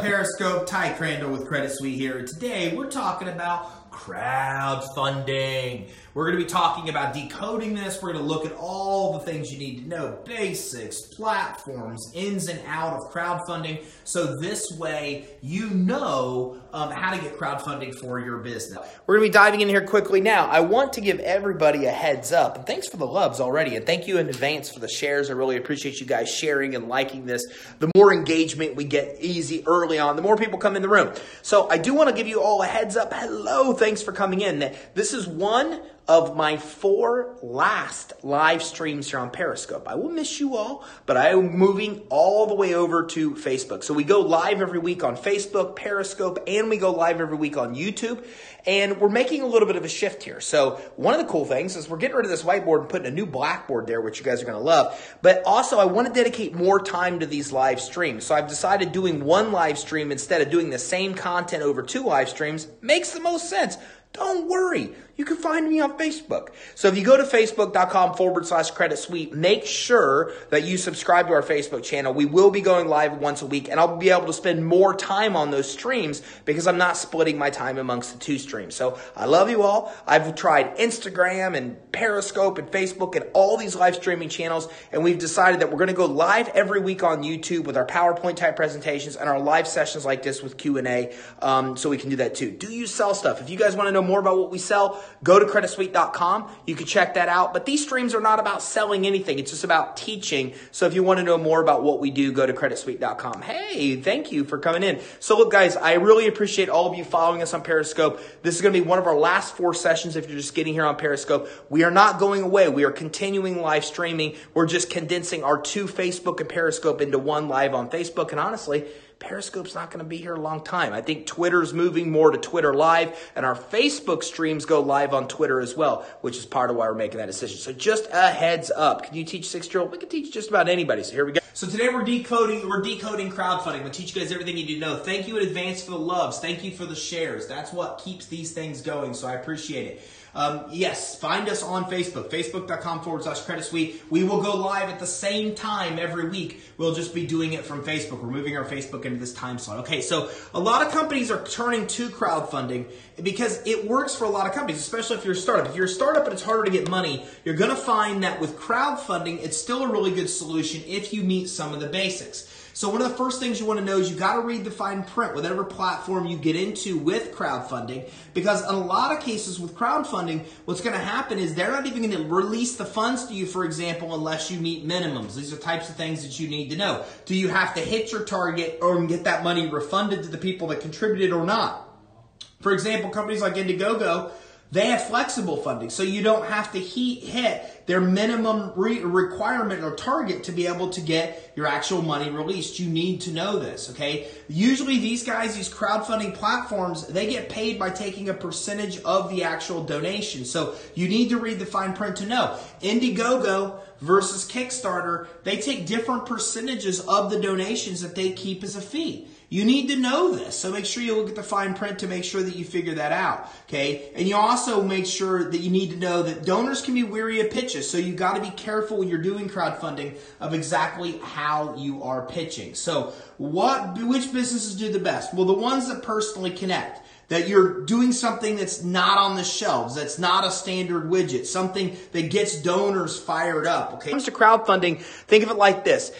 Periscope, Ty Crandall with Credit Suite here. Today we're talking about crowdfunding. We're going to be talking about decoding this. We're going to look at all the things you need to know, basics, platforms, ins and out of crowdfunding, so this way you know how to get crowdfunding for your business. We're going to be diving in here quickly now. I want to give everybody a heads up, and thanks for the loves already, and thank you in advance for the shares. I really appreciate you guys sharing and liking this. The more engagement we get easy early on, the more people come in the room. So I do want to give you all a heads up. Hello, thanks for coming in. This is one of my 4 last live streams here on Periscope. I will miss you all, but I am moving all the way over to Facebook. So we go live every week on Facebook, Periscope, and we go live every week on YouTube. And we're making a little bit of a shift here. So one of the cool things is we're getting rid of this whiteboard and putting a new blackboard there, which you guys are going to love. But also I want to dedicate more time to these live streams. So I've decided doing one live stream instead of doing the same content over 2 live streams makes the most sense. Don't worry. You can find me on Facebook. So if you go to facebook.com/Credit Suite, make sure that you subscribe to our Facebook channel. We will be going live once a week, and I'll be able to spend more time on those streams because I'm not splitting my time amongst the 2 streams. So I love you all. I've tried Instagram and Periscope and Facebook and all these live streaming channels, and we've decided that we're going to go live every week on YouTube with our PowerPoint type presentations and our live sessions like this with Q&A, so we can do that too. Do you sell stuff? If you guys want to know more about what we sell, go to creditsuite.com. You can check that out. But these streams are not about selling anything. It's just about teaching. So if you want to know more about what we do, go to creditsuite.com. Hey, thank you for coming in. So look, guys, I really appreciate all of you following us on Periscope. This is going to be one of our last 4 sessions if you're just getting here on Periscope. We are not going away. We are continuing live streaming. We're just condensing our 2 Facebook and Periscope into 1 live on Facebook. And honestly, Periscope's not going to be here a long time. I think Twitter's moving more to Twitter Live, and our Facebook streams go live on Twitter as well, which is part of why we're making that decision. So just a heads up. Can you teach 6-year-old? We can teach just about anybody. So here we go. So today we're decoding crowdfunding. I'm going to teach you guys everything you need to know. Thank you in advance for the loves. Thank you for the shares. That's what keeps these things going, so I appreciate it. Yes, find us on Facebook, facebook.com/Credit Suite. We will go live at the same time every week. We'll just be doing it from Facebook. We're moving our Facebook into this time slot. Okay, so a lot of companies are turning to crowdfunding because it works for a lot of companies, especially if you're a startup. If you're a startup and it's harder to get money, you're going to find that with crowdfunding, it's still a really good solution if you meet some of the basics. So one of the first things you want to know is you got to read the fine print, whatever platform you get into with crowdfunding, because in a lot of cases with crowdfunding, what's going to happen is they're not even going to release the funds to you, for example, unless you meet minimums. These are types of things that you need to know. Do you have to hit your target or get that money refunded to the people that contributed or not? For example, companies like Indiegogo, they have flexible funding, so you don't have to hit their minimum requirement or target to be able to get your actual money released. You need to know this, okay? Usually these crowdfunding platforms, they get paid by taking a percentage of the actual donation. So you need to read the fine print to know. Indiegogo versus Kickstarter, they take different percentages of the donations that they keep as a fee. You need to know this, so make sure you look at the fine print to make sure that you figure that out, okay? And you also make sure that you need to know that donors can be weary of pitches, so you've got to be careful when you're doing crowdfunding of exactly how you are pitching. So which businesses do the best? Well, the ones that personally connect, that you're doing something that's not on the shelves, that's not a standard widget, something that gets donors fired up, okay? When it comes to crowdfunding, think of it like this.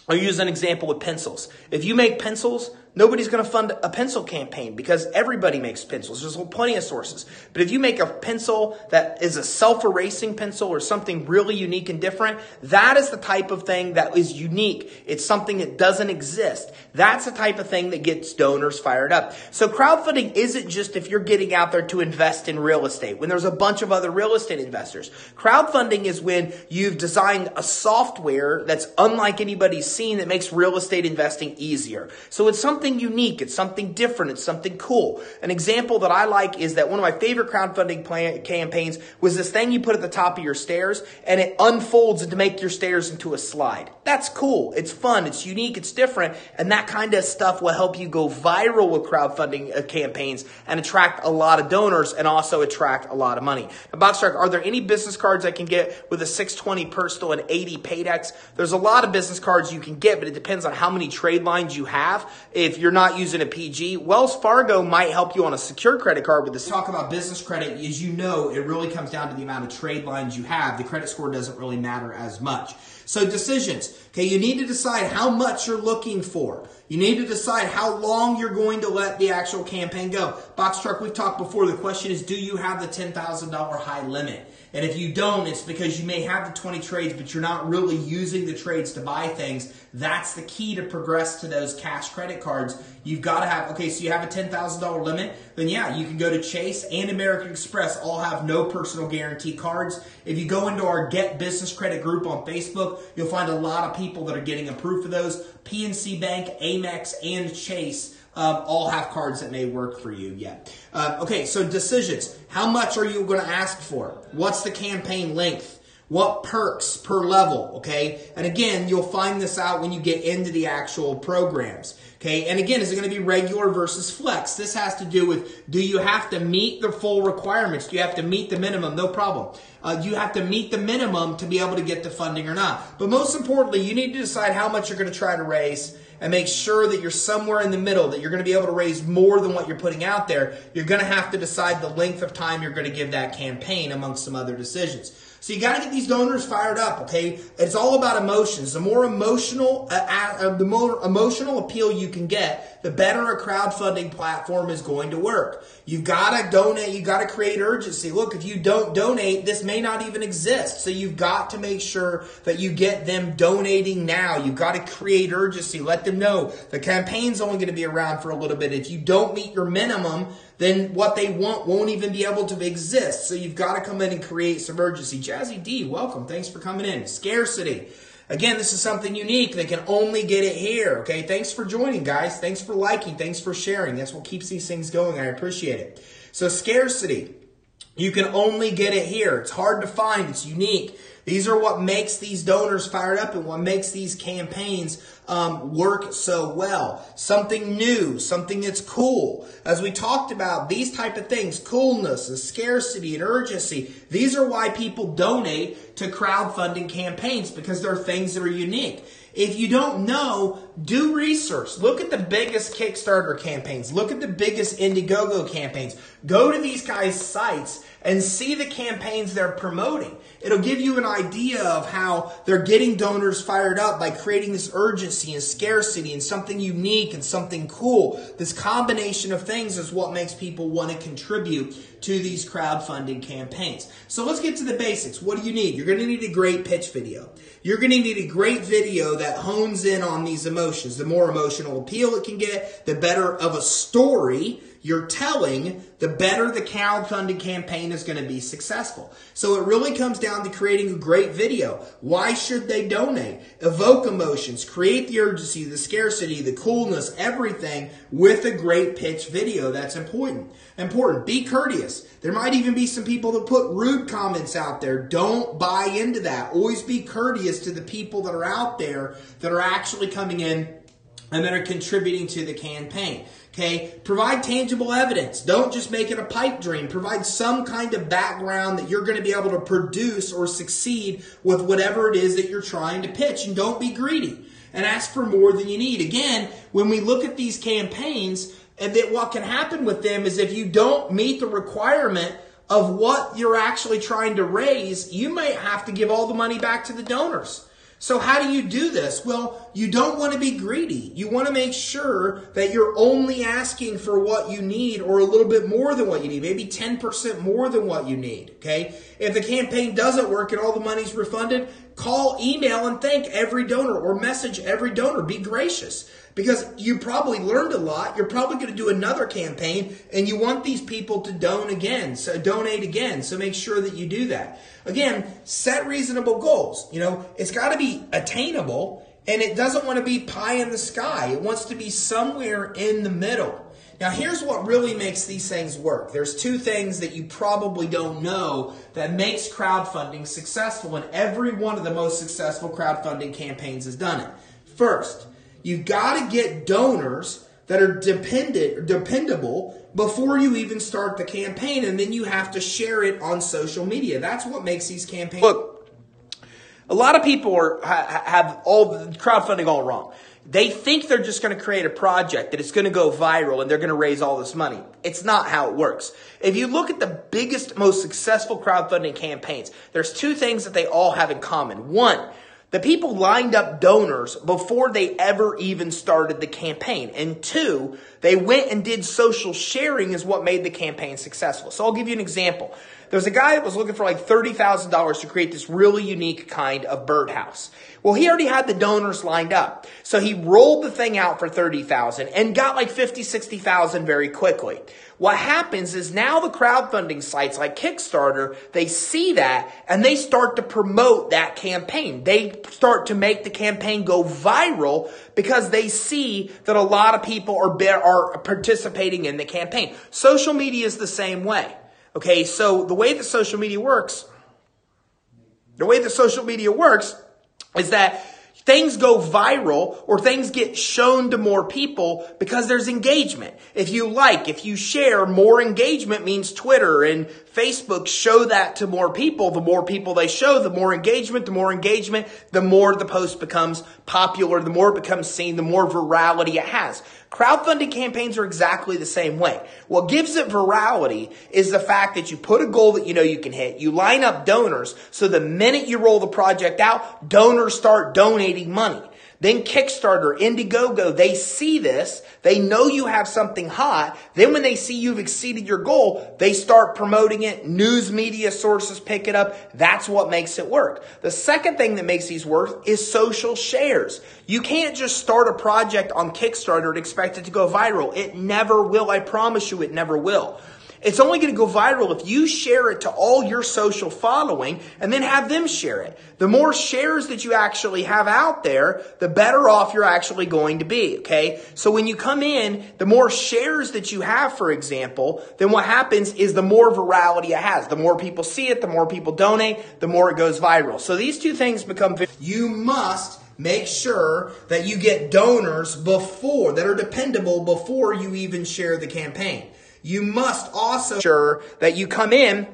I'll use an example with pencils. If you make pencils, nobody's going to fund a pencil campaign because everybody makes pencils. There's plenty of sources. But if you make a pencil that is a self-erasing pencil or something really unique and different, that is the type of thing that is unique. It's something that doesn't exist. That's the type of thing that gets donors fired up. So crowdfunding isn't just if you're getting out there to invest in real estate, when there's a bunch of other real estate investors. Crowdfunding is when you've designed a software that's unlike anybody's seen that makes real estate investing easier. So it's something unique. It's something different. It's something cool. An example that I like is that one of my favorite crowdfunding campaigns was this thing you put at the top of your stairs and it unfolds to make your stairs into a slide. That's cool. It's fun. It's unique. It's different. And that kind of stuff will help you go viral with crowdfunding campaigns and attract a lot of donors and also attract a lot of money. Now, Boxtrack, are there any business cards I can get with a 620 personal and 80 Paydex? There's a lot of business cards you can get, but it depends on how many trade lines you have. If you're not using a PG, Wells Fargo might help you on a secured credit card with this. Talk about business credit, as you know, it really comes down to the amount of trade lines you have. The credit score doesn't really matter as much. So decisions, okay, you need to decide how much you're looking for. You need to decide how long you're going to let the actual campaign go. Box Truck, we've talked before. The question is, do you have the $10,000 high limit? And if you don't, it's because you may have the 20 trades, but you're not really using the trades to buy things. That's the key to progress to those cash credit cards. You've got to have, okay, so you have a $10,000 limit, then yeah, you can go to Chase and American Express, all have no personal guarantee cards. If you go into our Get Business Credit group on Facebook, you'll find a lot of people that are getting approved for those. PNC Bank, Amex, and Chase all have cards that may work for you yet. Okay, so decisions. How much are you going to ask for? What's the campaign length? What perks per level, okay? And again, you'll find this out when you get into the actual programs, okay? And again, is it going to be regular versus flex? This has to do with, do you have to meet the full requirements? Do you have to meet the minimum? No problem. You have to meet the minimum to be able to get the funding or not. But most importantly, you need to decide how much you're going to try to raise and make sure that you're somewhere in the middle, that you're going to be able to raise more than what you're putting out there. You're going to have to decide the length of time you're going to give that campaign amongst some other decisions. So you got to get these donors fired up, okay? It's all about emotions. The more emotional appeal you can get, the better a crowdfunding platform is going to work. You've got to donate. You've got to create urgency. Look, if you don't donate, this may not even exist. So you've got to make sure that you get them donating now. You've got to create urgency. Let them know the campaign's only going to be around for a little bit. If you don't meet your minimum, then what they want won't even be able to exist. So you've got to come in and create some urgency. Jazzy D, welcome. Thanks for coming in. Scarcity. Again, this is something unique. They can only get it here. Okay, thanks for joining, guys. Thanks for liking. Thanks for sharing. That's what keeps these things going. I appreciate it. So scarcity. You can only get it here. It's hard to find. It's unique. These are what makes these donors fired up and what makes these campaigns work so well. Something new, something that's cool. As we talked about, these type of things, coolness and scarcity and urgency, these are why people donate to crowdfunding campaigns, because they're things that are unique. If you don't know, do research. Look at the biggest Kickstarter campaigns. Look at the biggest Indiegogo campaigns. Go to these guys' sites and see the campaigns they're promoting. It'll give you an idea of how they're getting donors fired up by creating this urgency and scarcity and something unique and something cool. This combination of things is what makes people want to contribute to these crowdfunding campaigns. So let's get to the basics. What do you need? You're going to need a great pitch video. You're going to need a great video that hones in on these emotions. The more emotional appeal it can get, the better of a story you're telling, the better the crowdfunding campaign is going to be successful. So it really comes down to creating a great video. Why should they donate? Evoke emotions, create the urgency, the scarcity, the coolness, everything with a great pitch video. That's important. Be courteous. There might even be some people that put rude comments out there. Don't buy into that. Always be courteous to the people that are out there that are actually coming in and that are contributing to the campaign. Okay, provide tangible evidence. Don't just make it a pipe dream. Provide some kind of background that you're going to be able to produce or succeed with whatever it is that you're trying to pitch. And don't be greedy and ask for more than you need. Again, when we look at these campaigns, and that what can happen with them is if you don't meet the requirement of what you're actually trying to raise, you might have to give all the money back to the donors. So how do you do this? Well, you don't want to be greedy. You want to make sure that you're only asking for what you need or a little bit more than what you need, maybe 10% more than what you need, okay? If the campaign doesn't work and all the money's refunded, call, email, and thank every donor or message every donor. Be gracious. Because you probably learned a lot. You're probably going to do another campaign, and you want these people to donate again. So make sure that you do that. Again, set reasonable goals. You know, it's got to be attainable, and it doesn't want to be pie in the sky. It wants to be somewhere in the middle. Now, here's what really makes these things work. There's two things that you probably don't know that makes crowdfunding successful, and every one of the most successful crowdfunding campaigns has done it. First, you've got to get donors that are dependable before you even start the campaign, and then you have to share it on social media. That's what makes these campaigns. Look, A lot of people have all the crowdfunding all wrong. They think they're just going to create a project that it's going to go viral and they're going to raise all this money. It's not how it works. If you look at the biggest, most successful crowdfunding campaigns, there's two things that they all have in common. One, the people lined up donors before they ever even started the campaign. And two, they went and did social sharing is what made the campaign successful. So I'll give you an example. There was a guy that was looking for like $30,000 to create this really unique kind of birdhouse. Well, he already had the donors lined up. So he rolled the thing out for $30,000 and got like $50,000, $60,000 very quickly. What happens is now the crowdfunding sites like Kickstarter, they see that and they start to promote that campaign. They start to make the campaign go viral because they see that a lot of people are participating in the campaign. Social media is the same way. Okay, so the way that social media works is that things go viral or things get shown to more people because there's engagement. If you share, more engagement means Twitter and Facebook show that to more people. The more people they show, the more engagement, the more the post becomes popular, the more it becomes seen, the more virality it has. Crowdfunding campaigns are exactly the same way. What gives it virality is the fact that you put a goal that you know you can hit. You line up donors, so the minute you roll the project out, donors start donating money. Then Kickstarter, Indiegogo, they see this. They know you have something hot. Then when they see you've exceeded your goal, they start promoting it. News media sources pick it up. That's what makes it work. The second thing that makes these work is social shares. You can't just start a project on Kickstarter and expect it to go viral. It never will. I promise you it never will. It's only going to go viral if you share it to all your social following and then have them share it. The more shares that you actually have out there, the better off you're actually going to be, okay? So when you come in, the more shares that you have, for example, then what happens is the more virality it has. The more people see it, the more people donate, the more it goes viral. So these two things become... You must make sure that you get donors that are dependable before you even share the campaign. You must also make sure that you come in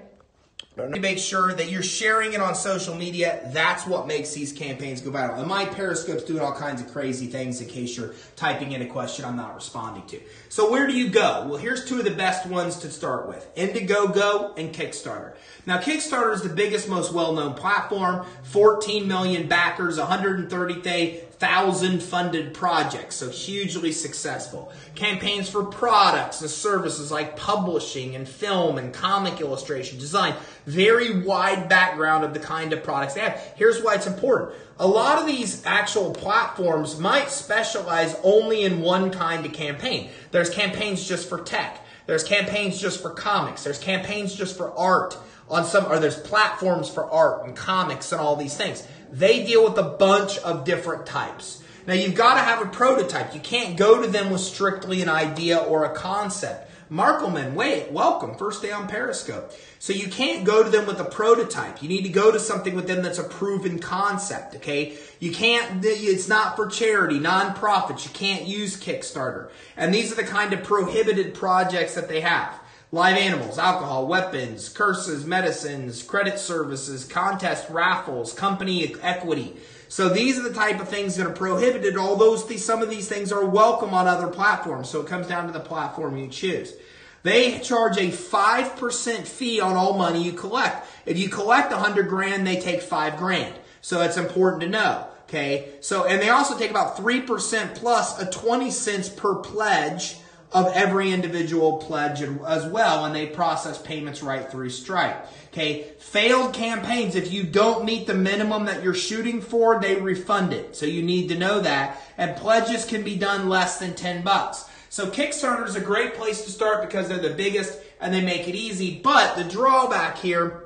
to make sure that you're sharing it on social media. That's what makes these campaigns go viral. And my Periscope's doing all kinds of crazy things in case you're typing in a question I'm not responding to. So where do you go? Well, here's two of the best ones to start with. Indiegogo and Kickstarter. Now, Kickstarter is the biggest, most well-known platform. 14 million backers, 130,000 funded projects, so hugely successful. Campaigns for products and services like publishing and film and comic illustration, design. Very wide background of the kind of products they have. Here's why it's important. A lot of these actual platforms might specialize only in one kind of campaign. There's campaigns just for tech. There's campaigns just for comics. There's campaigns just for art. There's platforms for art and comics and all these things. They deal with a bunch of different types. Now, you've got to have a prototype. You can't go to them with strictly an idea or a concept. Markleman, welcome. First day on Periscope. So you can't go to them with a prototype. You need to go to something with them that's a proven concept, okay? It's not for charity, nonprofits. You can't use Kickstarter. And these are the kind of prohibited projects that they have. Live animals, alcohol, weapons, curses, medicines, credit services, contest, raffles, company equity. So these are the type of things that are prohibited, although some of these things are welcome on other platforms. So it comes down to the platform you choose. They charge a 5% fee on all money you collect. If you collect 100 grand, they take 5 grand. So it's important to know. Okay. So, and they also take about 3% plus a 20 cents per pledge of every individual pledge as well, and they process payments right through Stripe. Okay, failed campaigns, if you don't meet the minimum that you're shooting for, they refund it. So you need to know that. And pledges can be done less than $10. So Kickstarter is a great place to start because they're the biggest and they make it easy. But the drawback here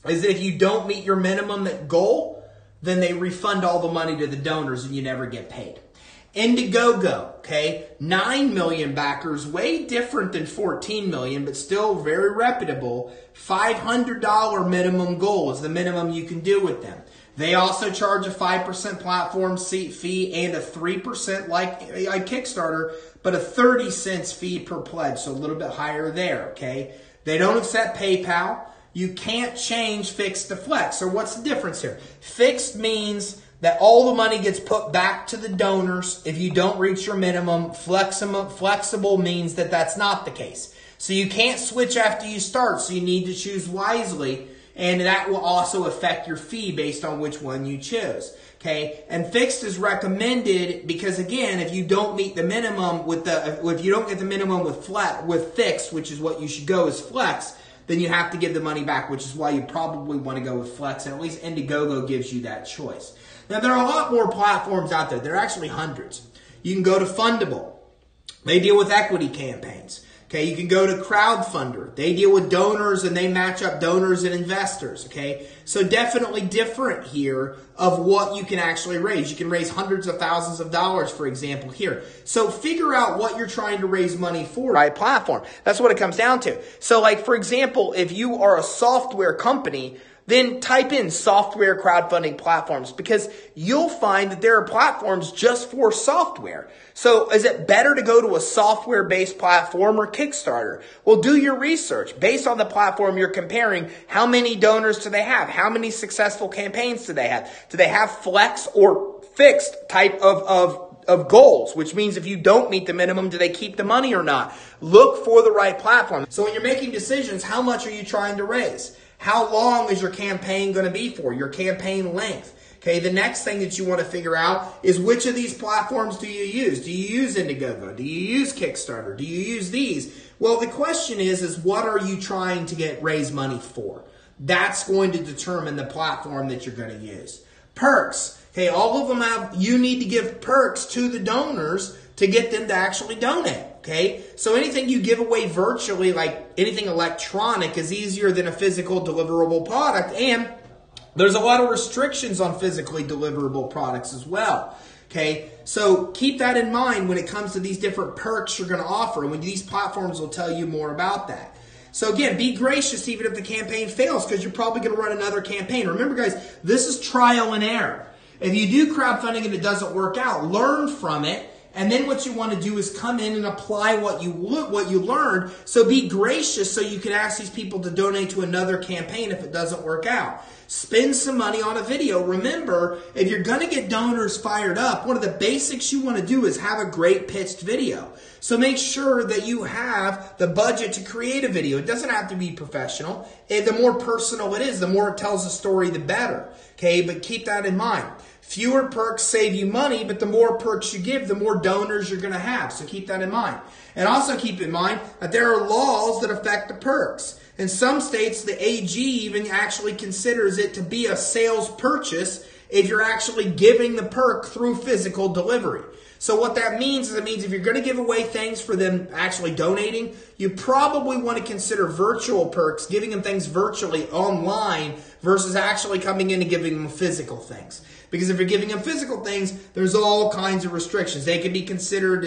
is that if you don't meet your minimum goal, then they refund all the money to the donors and you never get paid. Indiegogo, okay, 9 million backers, way different than 14 million, but still very reputable. $500 minimum goal is the minimum you can do with them. They also charge a 5% platform fee and a 3% like Kickstarter, but a 30 cents fee per pledge, so a little bit higher there, okay? They don't accept PayPal. You can't change fixed to flex. So what's the difference here? Fixed means that all the money gets put back to the donors if you don't reach your minimum. Flexible means that that's not the case. So you can't switch after you start, so you need to choose wisely, and that will also affect your fee based on which one you choose. Okay, and fixed is recommended because, again, if you don't meet the minimum if you don't get the minimum with fixed, which is what you should go as flex, then you have to give the money back, which is why you probably want to go with flex, and at least Indiegogo gives you that choice. Now, there are a lot more platforms out there. There are actually hundreds. You can go to Fundable. They deal with equity campaigns. Okay, you can go to Crowdfunder. They deal with donors and they match up donors and investors. Okay, so definitely different here of what you can actually raise. You can raise hundreds of thousands of dollars, for example, here. So figure out what you're trying to raise money for. Right platform. That's what it comes down to. So, like, for example, if you are a software company, then type in software crowdfunding platforms, because you'll find that there are platforms just for software. So is it better to go to a software-based platform or Kickstarter? Well, do your research. Based on the platform you're comparing, how many donors do they have? How many successful campaigns do they have? Do they have flex or fixed type of goals, which means if you don't meet the minimum, do they keep the money or not? Look for the right platform. So when you're making decisions, how much are you trying to raise? How long is your campaign going to be for? Your campaign length. Okay, the next thing that you want to figure out is which of these platforms do you use? Do you use Indiegogo? Do you use Kickstarter? Do you use these? Well, the question is what are you trying to raise money for? That's going to determine the platform that you're going to use. Perks. Okay, all of them you need to give perks to the donors to get them to actually donate. Okay, so anything you give away virtually, like anything electronic, is easier than a physical deliverable product, and there's a lot of restrictions on physically deliverable products as well. Okay, so keep that in mind when it comes to these different perks you're going to offer, and when these platforms will tell you more about that. So again, be gracious even if the campaign fails, because you're probably going to run another campaign. Remember, guys, this is trial and error. If you do crowdfunding and it doesn't work out, learn from it. And then what you want to do is come in and apply what you learned. So be gracious so you can ask these people to donate to another campaign if it doesn't work out. Spend some money on a video. Remember, if you're going to get donors fired up, one of the basics you want to do is have a great pitched video. So make sure that you have the budget to create a video. It doesn't have to be professional. The more personal it is, the more it tells a story, the better. Okay, but keep that in mind. Fewer perks save you money, but the more perks you give, the more donors you're going to have. So keep that in mind. And also keep in mind that there are laws that affect the perks. In some states, the AG even actually considers it to be a sales purchase if you're actually giving the perk through physical delivery. So what that means is if you're going to give away things for them actually donating, you probably want to consider virtual perks, giving them things virtually online versus actually coming in and giving them physical things. Because if you're giving them physical things, there's all kinds of restrictions. They can be considered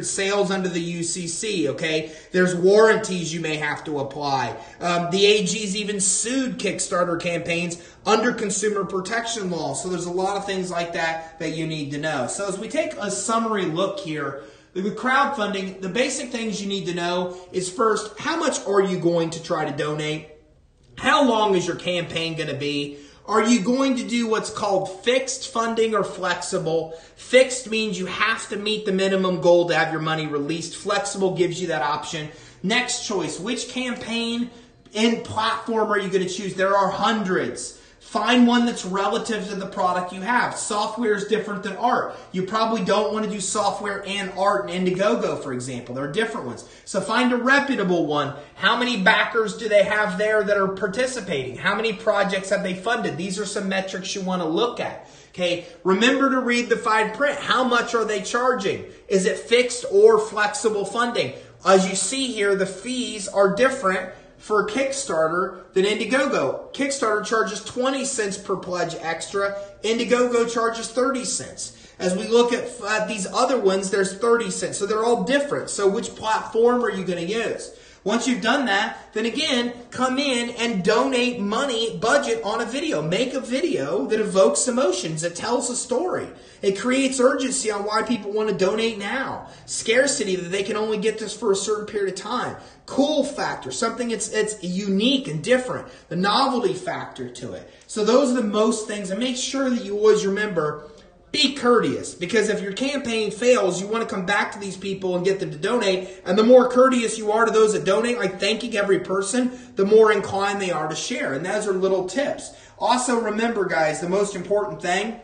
sales under the UCC, okay? There's warranties you may have to apply. The AG's even sued Kickstarter campaigns under consumer protection law. So there's a lot of things like that that you need to know. So as we take a summary look here, with crowdfunding, the basic things you need to know is first, how much are you going to try to donate? How long is your campaign going to be? Are you going to do what's called fixed funding or flexible? Fixed means you have to meet the minimum goal to have your money released. Flexible gives you that option. Next choice, which campaign and platform are you going to choose? There are hundreds. Find one that's relative to the product you have. Software is different than art. You probably don't want to do software and art in Indiegogo, for example. There are different ones. So find a reputable one. How many backers do they have there that are participating? How many projects have they funded? These are some metrics you want to look at. Okay, remember to read the fine print. How much are they charging? Is it fixed or flexible funding? As you see here, the fees are different for Kickstarter than Indiegogo. Kickstarter charges 20 cents per pledge extra. Indiegogo charges 30 cents. As we look at these other ones, there's 30 cents. So they're all different. So which platform are you going to use? Once you've done that, then again, come in and donate money, budget on a video. Make a video that evokes emotions, that tells a story. It creates urgency on why people want to donate now. Scarcity, that they can only get this for a certain period of time. Cool factor, something it's unique and different. The novelty factor to it. So those are the most things. And make sure that you always remember, be courteous, because if your campaign fails, you want to come back to these people and get them to donate. And the more courteous you are to those that donate, like thanking every person, the more inclined they are to share. And those are little tips. Also remember, guys, the most important thing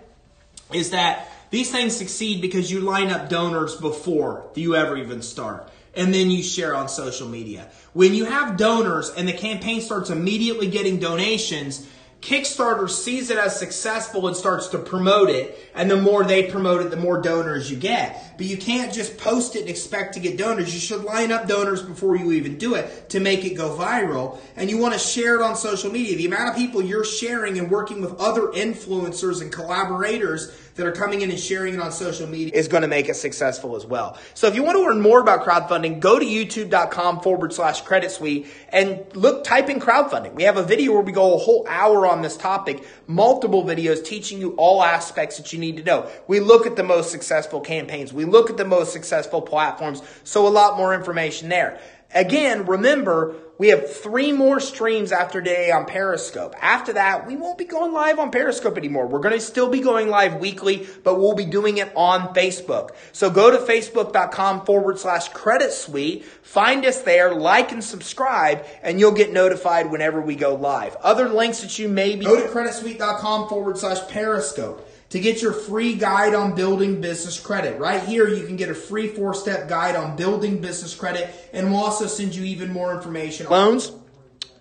is that these things succeed because you line up donors before you ever even start. And then you share on social media. When you have donors and the campaign starts immediately getting donations, Kickstarter sees it as successful and starts to promote it. And the more they promote it, the more donors you get. But you can't just post it and expect to get donors. You should line up donors before you even do it to make it go viral. And you want to share it on social media. The amount of people you're sharing and working with other influencers and collaborators that are coming in and sharing it on social media is going to make it successful as well. So if you want to learn more about crowdfunding, go to youtube.com/credit suite and type in crowdfunding. We have a video where we go a whole hour on this topic, multiple videos teaching you all aspects that you need to know. We look at the most successful campaigns. We look at the most successful platforms. So a lot more information there. Again, remember, we have 3 more streams after today on Periscope. After that, we won't be going live on Periscope anymore. We're going to still be going live weekly, but we'll be doing it on Facebook. So go to facebook.com/credit suite, find us there, like and subscribe, and you'll get notified whenever we go live. Other links that you may be... Go to creditsuite.com/Periscope. to get your free guide on building business credit. Right here, you can get a free 4-step guide on building business credit, and we'll also send you even more information. Loans,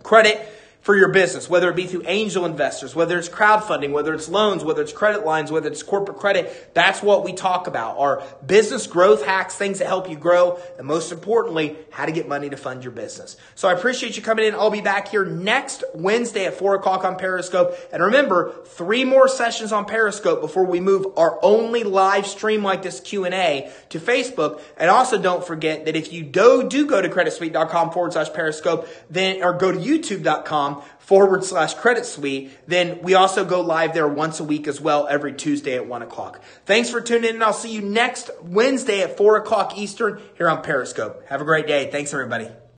credit for your business, whether it be through angel investors, whether it's crowdfunding, whether it's loans, whether it's credit lines, whether it's corporate credit. That's what we talk about. Our business growth hacks, things that help you grow, and most importantly, how to get money to fund your business. So I appreciate you coming in. I'll be back here next Wednesday at 4 o'clock on Periscope. And remember, 3 more sessions on Periscope before we move our only live stream like this Q&A to Facebook. And also don't forget that if you do go to creditsuite.com/Periscope, then, or go to youtube.com/credit suite, then we also go live there once a week as well, every Tuesday at 1 o'clock. Thanks for tuning in, and I'll see you next Wednesday at 4 o'clock Eastern here on Periscope. Have a great day. Thanks, everybody.